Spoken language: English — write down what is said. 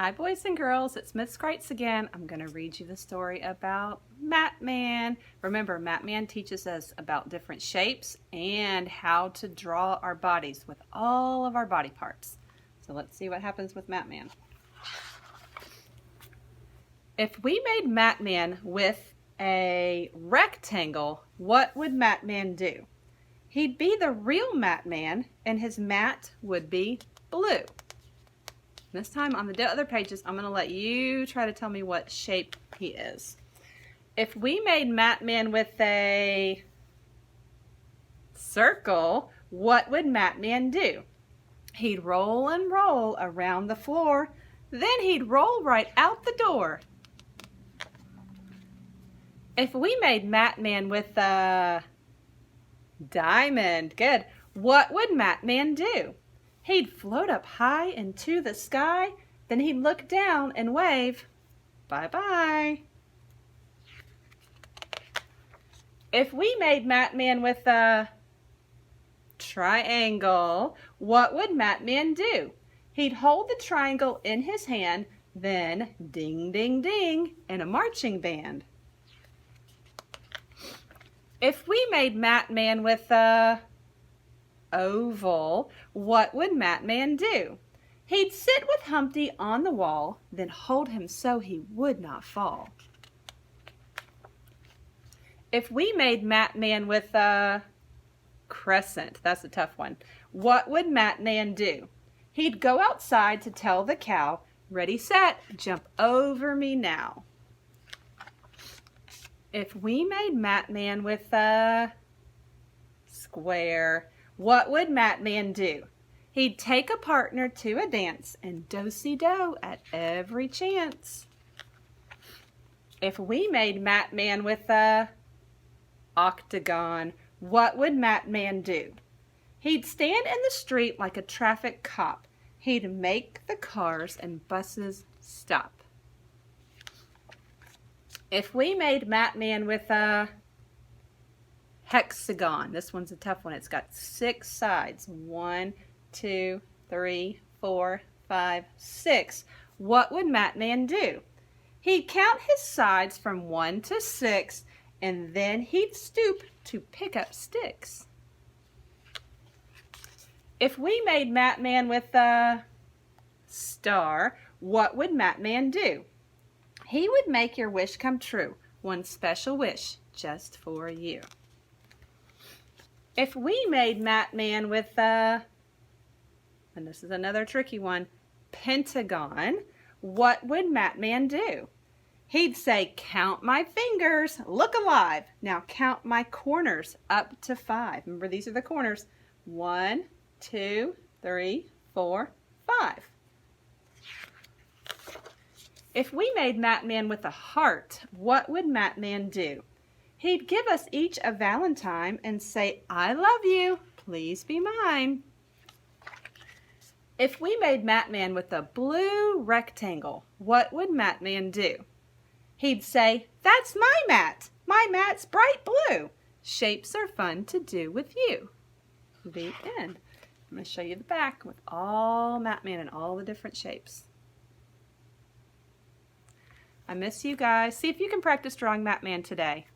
Hi boys and girls, it's Miss Greats again. I'm going to read you the story about Matman. Remember, Matman teaches us about different shapes and how to draw our bodies with all of our body parts. So let's see what happens with Matman. If we made Matman with a rectangle, what would Matman do? He'd be the real Matman and his mat would be blue. This time on the other pages, I'm going to let you try to tell me what shape he is. If we made Matman with a circle, what would Matman do? He'd roll and roll around the floor, then he'd roll right out the door. If we made Matman with a diamond, good, what would Matman do? He'd float up high into the sky, then he'd look down and wave, bye-bye. If we made Matman with a triangle, what would Matman do? He'd hold the triangle in his hand, then ding, ding, ding, in a marching band. If we made Matman with a oval, what would Matman do? He'd sit with Humpty on the wall, then hold him so he would not fall. If we made Matman with a crescent, that's a tough one, what would Matman do? He'd go outside to tell the cow, ready, set, jump over me now. If we made Matman with a square, what would Matman do? He'd take a partner to a dance and do-si-do at every chance. If we made Matman with a octagon, what would Matman do? He'd stand in the street like a traffic cop. He'd make the cars and buses stop. If we made Matman with a hexagon, this one's a tough one. It's got 6 sides. 1, 2, 3, 4, 5, 6. What would Matman do? He'd count his sides from 1 to 6, and then he'd stoop to pick up sticks. If we made Matman with a star, what would Matman do? He would make your wish come true. One special wish just for you. If we made Matman with a, and this is another tricky one, pentagon, what would Matman do? He'd say, count my fingers, look alive. Now count my corners up to 5. Remember, these are the corners. 1, 2, 3, 4, 5. If we made Matman with a heart, what would Matman do? He'd give us each a valentine and say, I love you, please be mine. If we made Matman with a blue rectangle, what would Matman do? He'd say, that's my mat. My mat's bright blue. Shapes are fun to do with you. The end. I'm going to show you the back with all Matman and all the different shapes. I miss you guys. See if you can practice drawing Matman today.